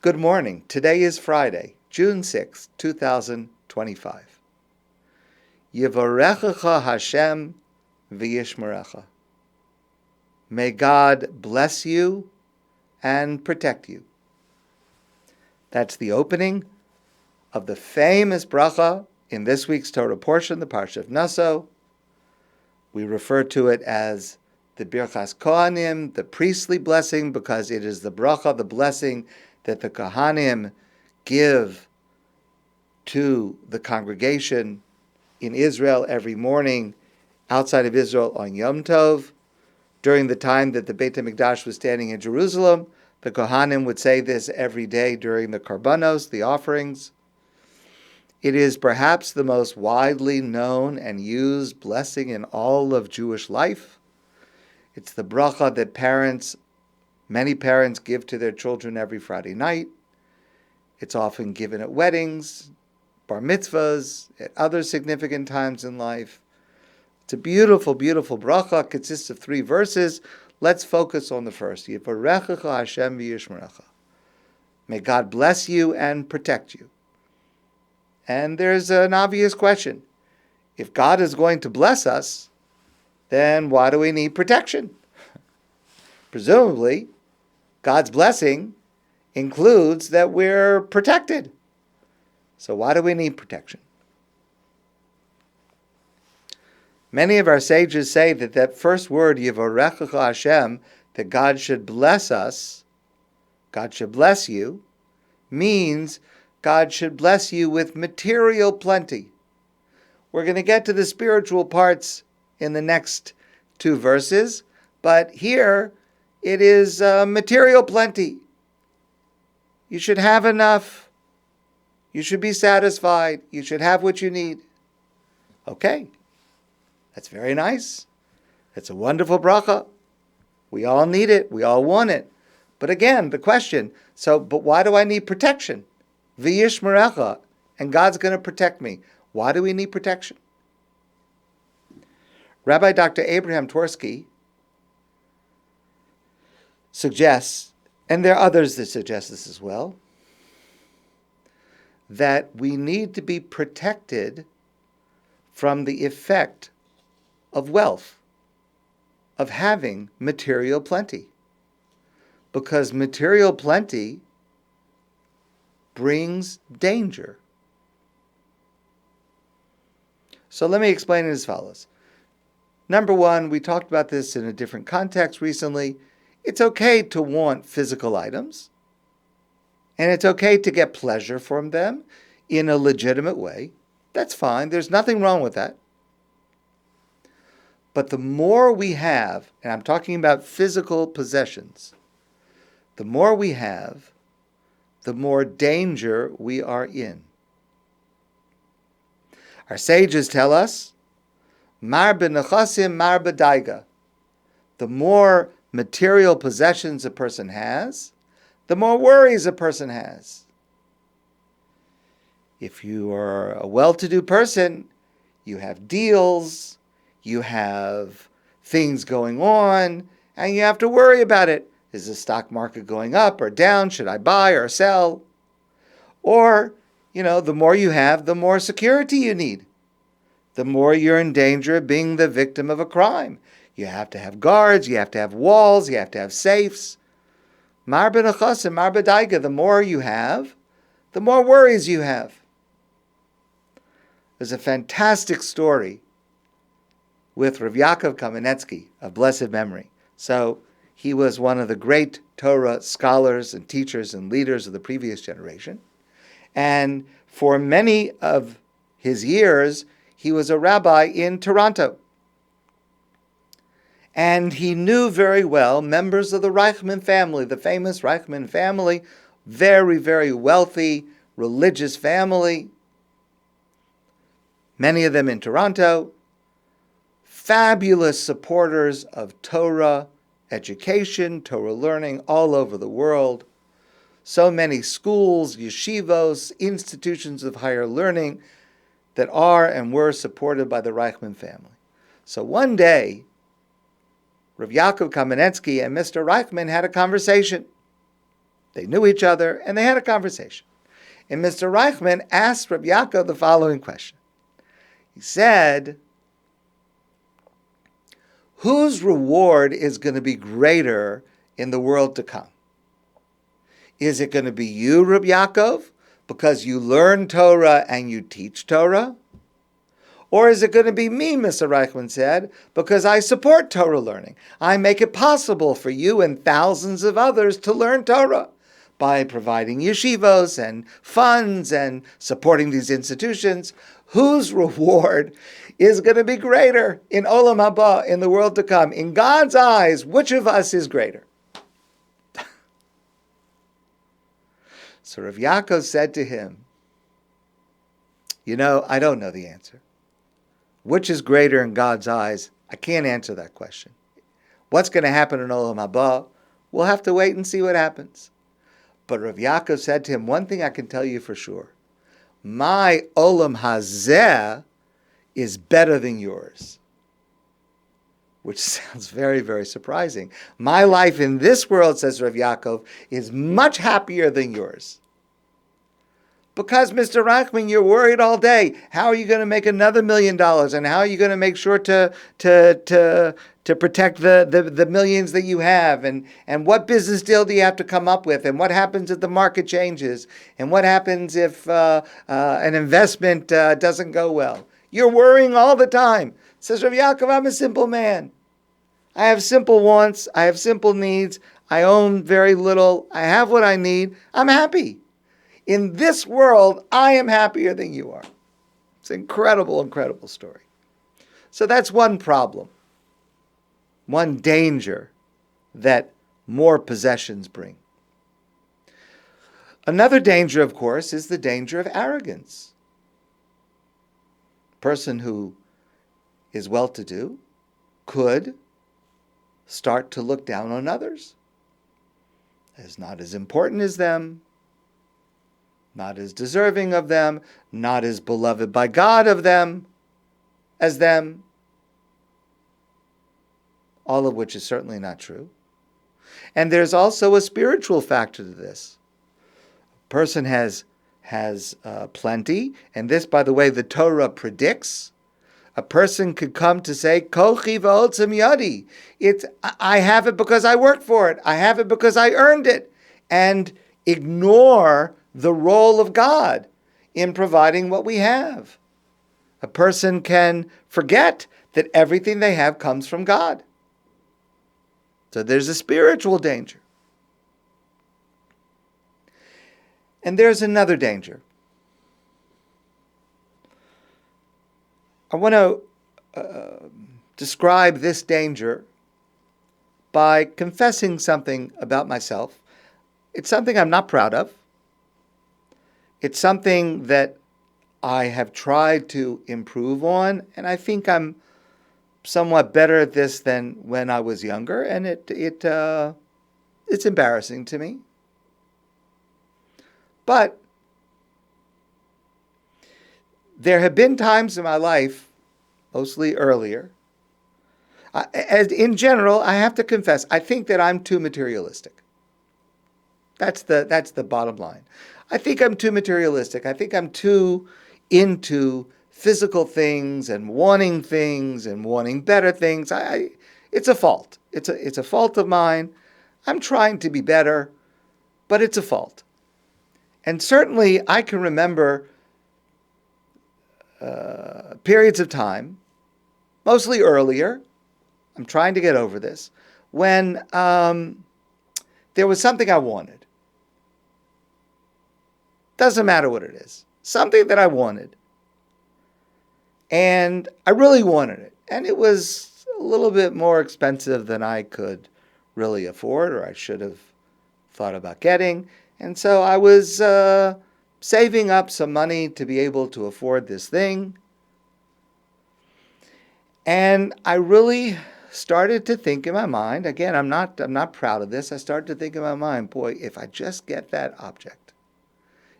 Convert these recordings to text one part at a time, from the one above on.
Good morning. Today is Friday, June 6, 2025. Yivarechecha Hashem v'yishmerecha. May God bless you and protect you. That's the opening of the famous bracha in this week's Torah portion, the Parsha of Naso. We refer to it as the Birchat Kohanim, the priestly blessing, because it is the bracha, the blessing that the Kohanim give to the congregation in Israel every morning, outside of Israel on Yom Tov. During the time that the Beit HaMikdash was standing in Jerusalem, the Kohanim would say this every day during the Karbanos, the offerings. It is perhaps the most widely known and used blessing in all of Jewish life. It's the bracha that many parents give to their children every Friday night. It's often given at weddings, bar mitzvahs, at other significant times in life. It's a beautiful, beautiful bracha. It consists of 3 verses. Let's focus on the first. Yivarechecha Hashem v'yishmerecha. May God bless you and protect you. And there's an obvious question. If God is going to bless us, then why do we need protection? Presumably, God's blessing includes that we're protected. So why do we need protection? Many of our sages say that first word, Yivarechecha Hashem, that God should bless us, God should bless you, means God should bless you with material plenty. We're going to get to the spiritual parts in the next 2 verses, but here it is material plenty. You should have enough. You should be satisfied. You should have what you need. Okay, that's very nice. It's a wonderful bracha. We all need it. We all want it. But again, the question, but why do I need protection? V'yishmerecha, and God's going to protect me. Why do we need protection? Rabbi Dr. Abraham Twerski suggests, and there are others that suggest this as well, that we need to be protected from the effect of wealth, of having material plenty. Because material plenty brings danger. So let me explain it as follows. Number 1, we talked about this in a different context recently. It's okay to want physical items, and it's okay to get pleasure from them in a legitimate way. That's fine. There's nothing wrong with that. But the more we have, and I'm talking about physical possessions, the more we have, the more danger we are in. Our sages tell us, Mar b'nechasim, mar b'daiga. The more material possessions a person has, the more worries a person has. If you are a well-to-do person, you have deals, you have things going on, and you have to worry about it. Is the stock market going up or down? Should I buy or sell? Or, the more you have, the more security you need. The more you're in danger of being the victim of a crime. You have to have guards, you have to have walls, you have to have safes. Mar b'nechasim, mar b'daiga. The more you have, the more worries you have. There's a fantastic story with Rav Yaakov Kamenetsky of blessed memory. So he was one of the great Torah scholars and teachers and leaders of the previous generation. And for many of his years, he was a rabbi in Toronto. And he knew very well members of the Reichman family, the famous Reichman family, very, very wealthy, religious family. Many of them in Toronto. Fabulous supporters of Torah education, Torah learning all over the world. So many schools, yeshivos, institutions of higher learning that are and were supported by the Reichman family. So one day, Rav Yaakov Kamenetsky and Mr. Reichman had a conversation. They knew each other, and they had a conversation. And Mr. Reichman asked Rabbi Yaakov the following question. He said, whose reward is going to be greater in the world to come? Is it going to be you, Rabbi Yaakov, because you learn Torah and you teach Torah? Or is it going to be me, Mr. Reichman said, because I support Torah learning? I make it possible for you and thousands of others to learn Torah by providing yeshivos and funds and supporting these institutions. Whose reward is going to be greater in Olam Haba, in the world to come? In God's eyes, which of us is greater? So Rav Yaakov said to him, I don't know the answer. Which is greater in God's eyes? I can't answer that question. What's going to happen in Olam Haba? We'll have to wait and see what happens. But Rav Yaakov said to him, one thing I can tell you for sure. My Olam Hazeh is better than yours. Which sounds very, very surprising. My life in this world, says Rav Yaakov, is much happier than yours. Because, Mr. Reichman, you're worried all day. How are you going to make another $1 million? And how are you going to make sure to protect the millions that you have? And what business deal do you have to come up with? And what happens if the market changes? And what happens if an investment doesn't go well? You're worrying all the time. Says Rav Yaakov, I'm a simple man. I have simple wants. I have simple needs. I own very little. I have what I need. I'm happy. In this world, I am happier than you are. It's an incredible, incredible story. So that's one problem, one danger that more possessions bring. Another danger, of course, is the danger of arrogance. A person who is well-to-do could start to look down on others as not as important as them, not as deserving of them, not as beloved by God of them as them, all of which is certainly not true. And there's also a spiritual factor to this. A person has plenty, and this, by the way, the Torah predicts. A person could come to say, Kochi v'otzim yadi. I have it because I worked for it. I have it because I earned it. And ignore the role of God in providing what we have. A person can forget that everything they have comes from God. So there's a spiritual danger. And there's another danger. I want to describe this danger by confessing something about myself. It's something I'm not proud of. It's something that I have tried to improve on, and I think I'm somewhat better at this than when I was younger, and it's embarrassing to me. But there have been times in my life, mostly earlier, as in general, I have to confess, I think that I'm too materialistic. That's the bottom line. I think I'm too materialistic. I think I'm too into physical things and wanting better things. It's a fault. It's a fault of mine. I'm trying to be better, but it's a fault. And certainly I can remember periods of time, mostly earlier, I'm trying to get over this, when there was something I wanted. Doesn't matter what it is. Something that I wanted. And I really wanted it. And it was a little bit more expensive than I could really afford, or I should have thought about getting. And so I was saving up some money to be able to afford this thing. And I really started to think in my mind, again, I'm not proud of this. I started to think in my mind, boy, if I just get that object,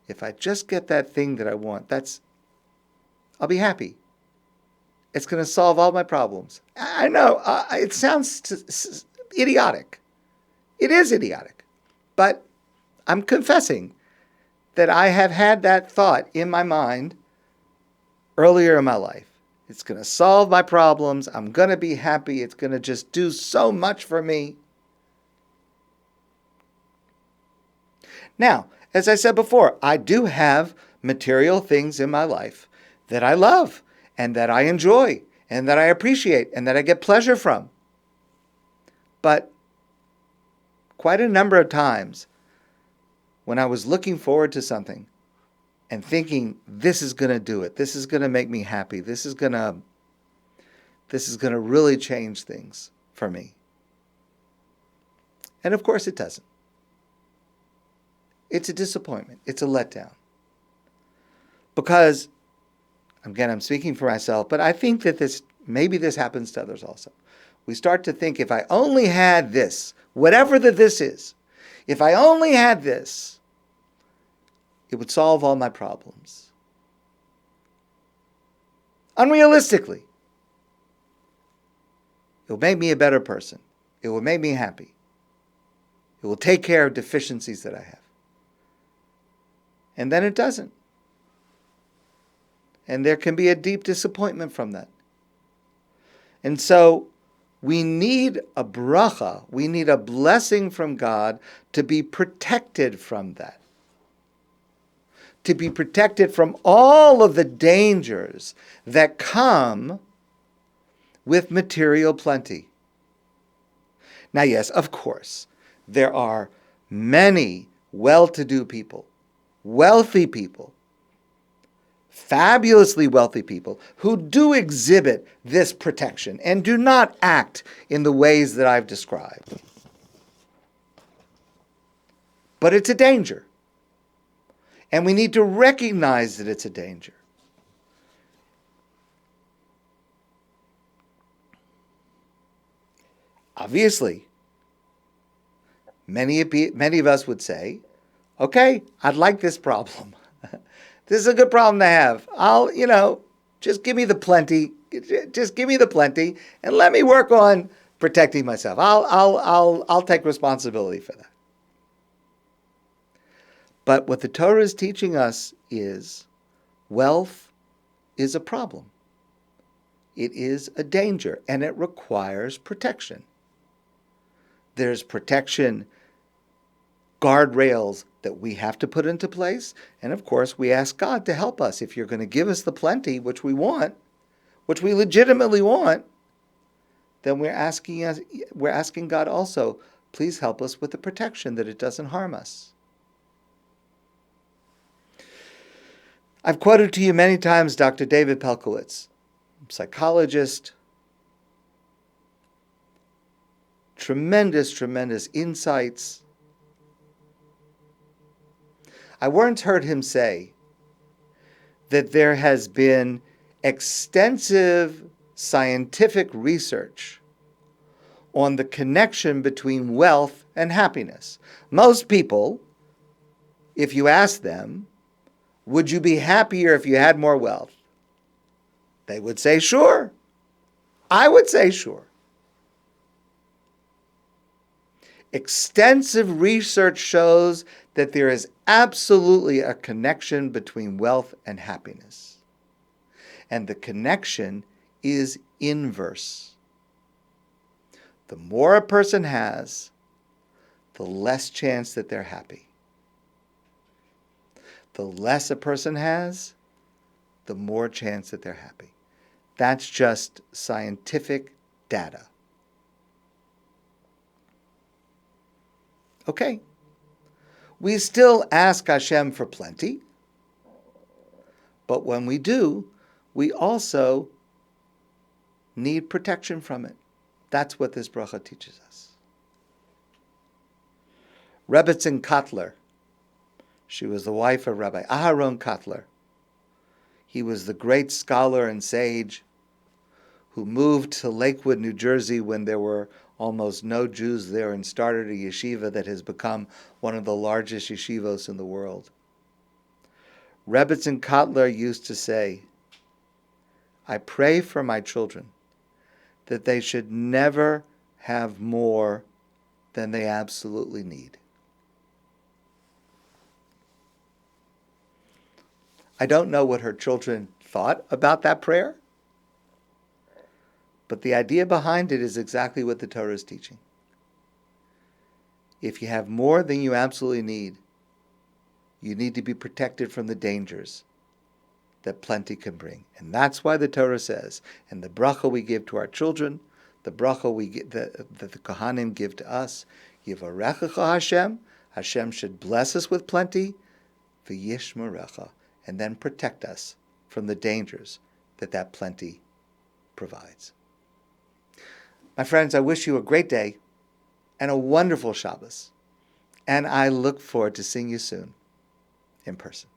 if I just get that thing that I want, I'll be happy. It's going to solve all my problems. I know, it sounds idiotic. It is idiotic. But I'm confessing that I have had that thought in my mind earlier in my life. It's going to solve my problems. I'm going to be happy. It's going to just do so much for me. Now, as I said before, I do have material things in my life that I love and that I enjoy and that I appreciate and that I get pleasure from. But quite a number of times when I was looking forward to something and thinking, this is going to do it, this is going to make me happy, this is going to really change things for me. And of course it doesn't. It's a disappointment. It's a letdown. Because, again, I'm speaking for myself, but I think that maybe this happens to others also. We start to think, if I only had this, whatever this is, if I only had this, it would solve all my problems. Unrealistically, it will make me a better person. It will make me happy. It will take care of deficiencies that I have. And then it doesn't. And there can be a deep disappointment from that. And so we need a bracha, we need a blessing from God to be protected from that. To be protected from all of the dangers that come with material plenty. Now, yes, of course, there are many well-to-do people, wealthy people, fabulously wealthy people who do exhibit this protection and do not act in the ways that I've described. But it's a danger. And we need to recognize that it's a danger. Obviously, many of us would say, okay, I'd like this problem. This is a good problem to have. Just give me the plenty. Just give me the plenty, and let me work on protecting myself. I'll take responsibility for that. But what the Torah is teaching us is wealth is a problem. It is a danger, and it requires protection. There's protection guardrails that we have to put into place. And of course, we ask God to help us. If you're going to give us the plenty, which we want, which we legitimately want, then we're asking God also, please help us with the protection that it doesn't harm us. I've quoted to you many times Dr. David Pelcovitz, psychologist, tremendous insights. I once heard him say that there has been extensive scientific research on the connection between wealth and happiness. Most people, if you ask them, would you be happier if you had more wealth? They would say, sure. I would say, sure. Extensive research shows that there is absolutely a connection between wealth and happiness. And the connection is inverse. The more a person has, the less chance that they're happy. The less a person has, the more chance that they're happy. That's just scientific data. Okay. We still ask Hashem for plenty, but when we do, we also need protection from it. That's what this bracha teaches us. Rebbetzin Kotler, she was the wife of Rabbi Aharon Kotler. He was the great scholar and sage who moved to Lakewood, New Jersey when there were almost no Jews there and started a yeshiva that has become one of the largest yeshivos in the world. Rebbetzin Kotler used to say, I pray for my children that they should never have more than they absolutely need. I don't know what her children thought about that prayer, but the idea behind it is exactly what the Torah is teaching. If you have more than you absolutely need, you need to be protected from the dangers that plenty can bring. And that's why the Torah says, and the bracha we give to our children, the bracha that the Kohanim give to us, Yivarechecha Hashem, Hashem should bless us with plenty, v'yishmerecha, and then protect us from the dangers that plenty provides. My friends, I wish you a great day and a wonderful Shabbos, and I look forward to seeing you soon in person.